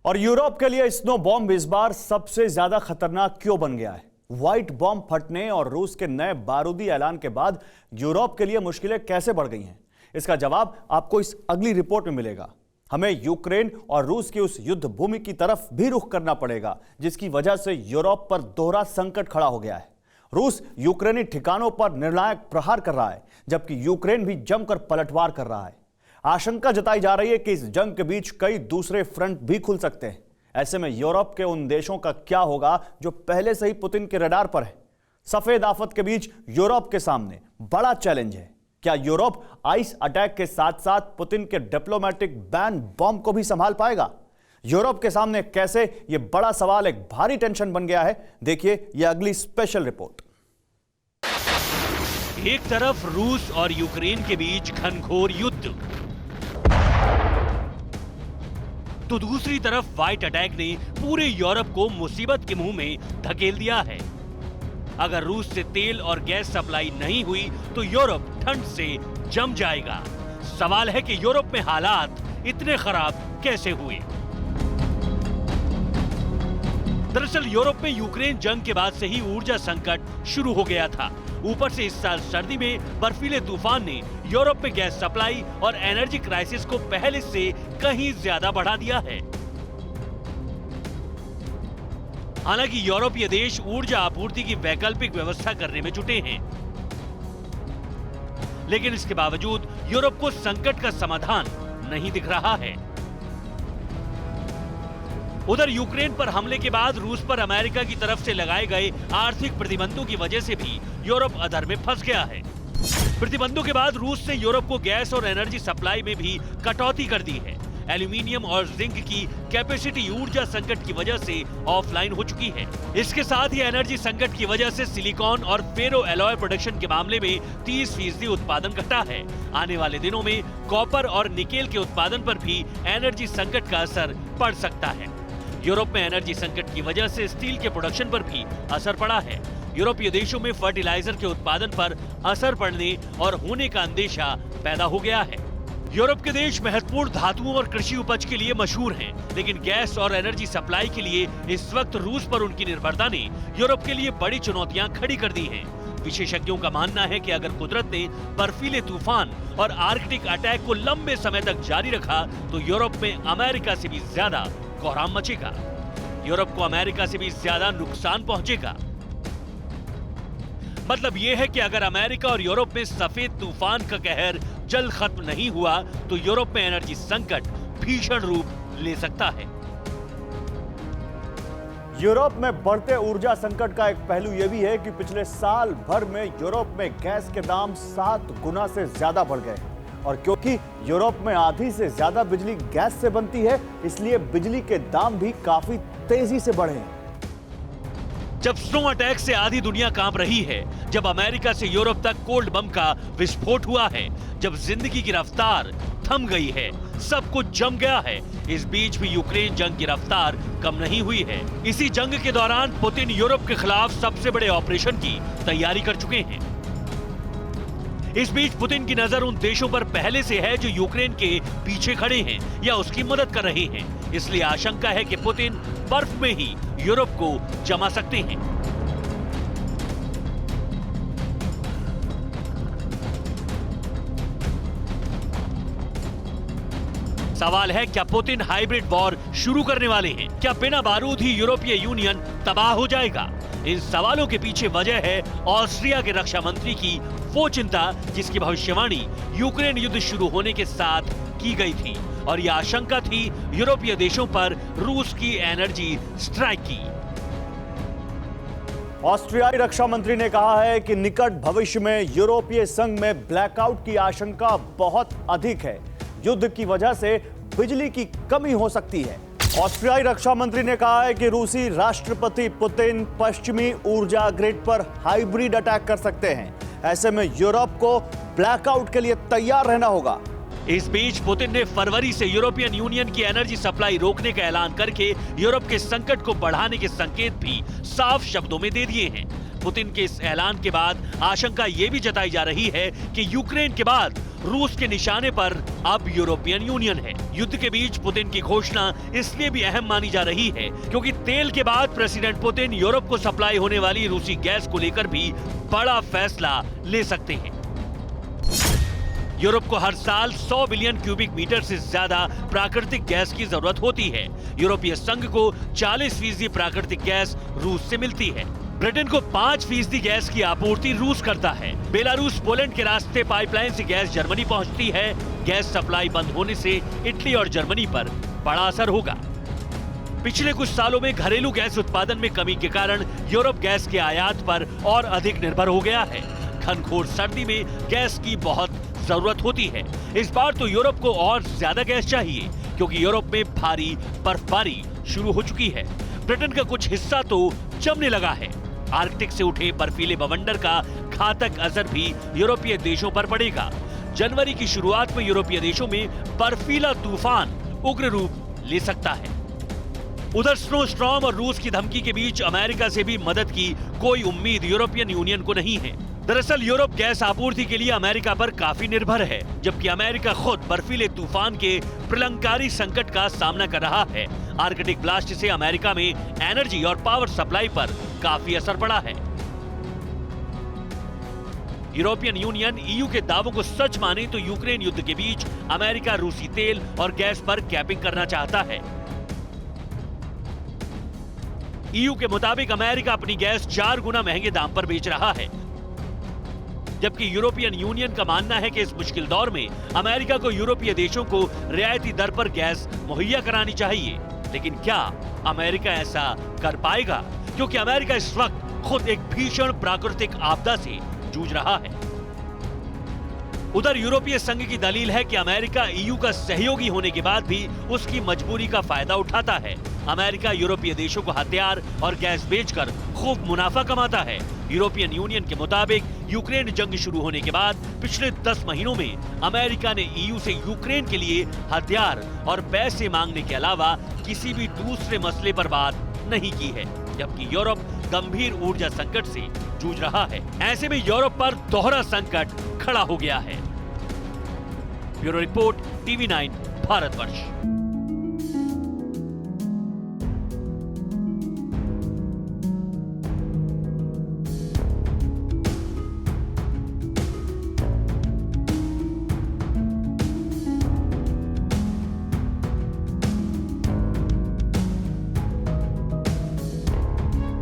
और यूरोप के लिए स्नो बॉम्ब इस बार सबसे ज्यादा खतरनाक क्यों बन गया है? व्हाइट बॉम्ब फटने और रूस के नए बारूदी ऐलान के बाद यूरोप के लिए मुश्किलें कैसे बढ़ गई हैं? इसका जवाब आपको इस अगली रिपोर्ट में मिलेगा। हमें यूक्रेन और रूस की उस युद्ध भूमि की तरफ भी रुख करना पड़ेगा, जिसकी वजह से यूरोप पर दोहरा संकट खड़ा हो गया है। रूस यूक्रेनी ठिकानों पर निर्णायक प्रहार कर रहा है, जबकि यूक्रेन भी जमकर पलटवार कर रहा है। आशंका जताई जा रही है कि इस जंग के बीच कई दूसरे फ्रंट भी खुल सकते हैं। ऐसे में यूरोप के उन देशों का क्या होगा जो पहले से ही पुतिन के रडार पर है? सफेद आफत के बीच यूरोप के सामने बड़ा चैलेंज है। क्या यूरोप आइस अटैक के साथ साथ पुतिन के डिप्लोमेटिक बैन बॉम्ब को भी संभाल पाएगा? यूरोप के सामने कैसे यह बड़ा सवाल एक भारी टेंशन बन गया है, देखिए यह अगली स्पेशल रिपोर्ट। एक तरफ रूस और यूक्रेन के बीच घनघोर युद्ध, तो दूसरी तरफ व्हाइट अटैक ने पूरे यूरोप को मुसीबत के मुंह में धकेल दिया है। अगर रूस से तेल और गैस सप्लाई नहीं हुई तो यूरोप ठंड से जम जाएगा। सवाल है कि यूरोप में हालात इतने खराब कैसे हुए? दरअसल यूरोप में यूक्रेन जंग के बाद से ही ऊर्जा संकट शुरू हो गया था। ऊपर से इस साल सर्दी में बर्फीले तूफान ने यूरोप में गैस सप्लाई और एनर्जी क्राइसिस को पहले से कहीं ज्यादा बढ़ा दिया है। हालांकि यूरोपीय देश ऊर्जा आपूर्ति की वैकल्पिक व्यवस्था करने में जुटे हैं, लेकिन इसके बावजूद यूरोप को संकट का समाधान नहीं दिख रहा है। उधर यूक्रेन पर हमले के बाद रूस पर अमेरिका की तरफ से लगाए गए आर्थिक प्रतिबंधों की वजह से भी यूरोप अधर में फंस गया है। प्रतिबंधों के बाद रूस ने यूरोप को गैस और एनर्जी सप्लाई में भी कटौती कर दी है। एल्यूमिनियम और जिंक की कैपेसिटी ऊर्जा संकट की वजह से ऑफलाइन हो चुकी है। इसके साथ ही एनर्जी संकट की वजह से सिलिकॉन और फेरो एलॉय प्रोडक्शन के मामले में 30% उत्पादन घटा है। आने वाले दिनों में कॉपर और निकेल के उत्पादन पर भी एनर्जी संकट का असर पड़ सकता है। यूरोप में एनर्जी संकट की वजह से स्टील के प्रोडक्शन पर भी असर पड़ा है। यूरोपीय देशों में फर्टिलाइजर के उत्पादन पर असर पड़ने और होने का अंदेशा पैदा हो गया है। यूरोप के देश महत्वपूर्ण धातुओं और कृषि उपज के लिए मशहूर हैं, लेकिन गैस और एनर्जी सप्लाई के लिए इस वक्त रूस पर उनकी निर्भरता ने यूरोप के लिए बड़ी चुनौतियां खड़ी कर दी हैं। विशेषज्ञों का मानना है कि अगर कुदरत ने बर्फीले तूफान और आर्कटिक अटैक को लंबे समय तक जारी रखा तो यूरोप में अमेरिका से भी ज्यादा कोहराम मचेगा। यूरोप को अमेरिका से भी ज्यादा नुकसान पहुंचेगा। मतलब यह है कि अगर अमेरिका और यूरोप में सफेद तूफान का कहर जल्द खत्म नहीं हुआ तो यूरोप में एनर्जी संकट भीषण रूप ले सकता है। यूरोप में बढ़ते ऊर्जा संकट का एक पहलू यह भी है कि पिछले साल भर में यूरोप में गैस के दाम 7 गुना से ज्यादा बढ़ गए। और क्योंकि यूरोप में आधी से ज्यादा बिजली गैस से बनती है, इसलिए बिजली के दाम भी काफी तेजी से बढ़े हैं। जब स्नो अटैक से आधी दुनिया कांप रही है, जब अमेरिका से यूरोप तक कोल्ड बम का विस्फोट हुआ है, जब जिंदगी की रफ्तार थम गई है, सब कुछ जम गया है, इस बीच भी यूक्रेन जंग की रफ्तार कम नहीं हुई है। इसी जंग के दौरान पुतिन यूरोप के खिलाफ सबसे बड़े ऑपरेशन की तैयारी कर चुके हैं। इस बीच पुतिन की नजर उन देशों पर पहले से है जो यूक्रेन के पीछे खड़े हैं या उसकी मदद कर रहे हैं। इसलिए आशंका है कि पुतिन बर्फ में ही यूरोप को जमा सकते हैं। सवाल है, क्या पुतिन हाइब्रिड वॉर शुरू करने वाले हैं? क्या बिना बारूद ही यूरोपीय यूनियन तबाह हो जाएगा? इन सवालों के पीछे वजह है ऑस्ट्रिया के रक्षा मंत्री की वो चिंता जिसकी भविष्यवाणी यूक्रेन युद्ध शुरू होने के साथ की गई थी, और यह आशंका थी यूरोपीय देशों पर रूस की एनर्जी स्ट्राइक की। ऑस्ट्रियाई रक्षा मंत्री ने कहा है कि निकट भविष्य में यूरोपीय संघ में ब्लैकआउट की आशंका बहुत अधिक है। युद्ध की वजह से बिजली की कमी हो सकती है। ऑस्ट्रियाई रक्षा मंत्री ने कहा है कि रूसी राष्ट्रपति पुतिन पश्चिमी ऊर्जा ग्रिड पर हाइब्रिड अटैक कर सकते हैं। ऐसे में यूरोप को ब्लैकआउट के लिए तैयार रहना होगा। इस बीच पुतिन ने फरवरी से यूरोपियन यूनियन की एनर्जी सप्लाई रोकने का ऐलान करके यूरोप के संकट को बढ़ाने के संकेत भी साफ शब्दों में दे दिए हैं। पुतिन के इस ऐलान के बाद आशंका ये भी जताई जा रही है कि यूक्रेन के बाद रूस के निशाने पर अब यूरोपियन यूनियन है। युद्ध के बीच पुतिन की घोषणा इसलिए भी अहम मानी जा रही है क्योंकि तेल के बाद प्रेसिडेंट पुतिन यूरोप को सप्लाई होने वाली रूसी गैस को लेकर भी बड़ा फैसला ले सकते हैं। यूरोप को हर साल 100 बिलियन क्यूबिक मीटर से ज्यादा प्राकृतिक गैस की जरूरत होती है। यूरोपीय संघ को 40% प्राकृतिक गैस रूस से मिलती है। ब्रिटेन को 5% गैस की आपूर्ति रूस करता है। बेलारूस पोलैंड के रास्ते पाइपलाइन से गैस जर्मनी पहुंचती है। गैस सप्लाई बंद होने से इटली और जर्मनी पर बड़ा असर होगा। पिछले कुछ सालों में घरेलू गैस उत्पादन में कमी के कारण यूरोप गैस के आयात पर और अधिक निर्भर हो गया है। घनघोर सर्दी में गैस की बहुत जरूरत होती है। इस बार तो यूरोप को और ज्यादा गैस चाहिए क्योंकि यूरोप में भारी बर्फबारी शुरू हो चुकी है। ब्रिटेन का कुछ हिस्सा तो जमने लगा है। आर्कटिक से उठे बर्फीले बवंडर का घातक असर भी यूरोपीय देशों पर पड़ेगा। जनवरी की शुरुआत में यूरोपीय देशों में बर्फीला तूफान उग्र रूप ले सकता है। उधर स्नो स्टॉर्म और रूस की धमकी के बीच अमेरिका से भी मदद की कोई उम्मीद यूरोपियन यूनियन को नहीं है। दरअसल यूरोप गैस आपूर्ति के लिए अमेरिका पर काफी निर्भर है, जबकि अमेरिका खुद बर्फीले तूफान के प्रलंबकारी संकट का सामना कर रहा है। आर्कटिक ब्लास्ट से अमेरिका में एनर्जी और पावर सप्लाई पर काफी असर पड़ा है। यूरोपियन यूनियन ईयू के दावों को सच माने तो यूक्रेन युद्ध के बीच अमेरिका रूसी तेल और गैस पर कैपिंग करना चाहता है। ईयू के मुताबिक अमेरिका अपनी गैस 4 गुना महंगे दाम पर बेच रहा है, जबकि यूरोपियन यूनियन का मानना है कि इस मुश्किल दौर में अमेरिका को यूरोपीय देशों को रियायती दर पर गैस मुहैया करानी चाहिए। लेकिन क्या अमेरिका ऐसा कर पाएगा? क्योंकि अमेरिका इस वक्त खुद एक भीषण प्राकृतिक आपदा से जूझ रहा है। उधर यूरोपीय संघ की दलील है कि अमेरिका ईयू का सहयोगी होने के बाद भी उसकी मजबूरी का फायदा उठाता है। अमेरिका यूरोपीय देशों को हथियार और गैस बेचकर खूब मुनाफा कमाता है। यूरोपियन यूनियन के मुताबिक यूक्रेन जंग शुरू होने के बाद पिछले 10 महीनों में अमेरिका ने ईयू से यूक्रेन के लिए हथियार और पैसे मांगने के अलावा किसी भी दूसरे मसले पर बात नहीं की है, जबकि यूरोप गंभीर ऊर्जा संकट से जूझ रहा है। ऐसे में यूरोप पर दोहरा संकट खड़ा हो गया है। Bureau report, TV9 Bharatvarsh.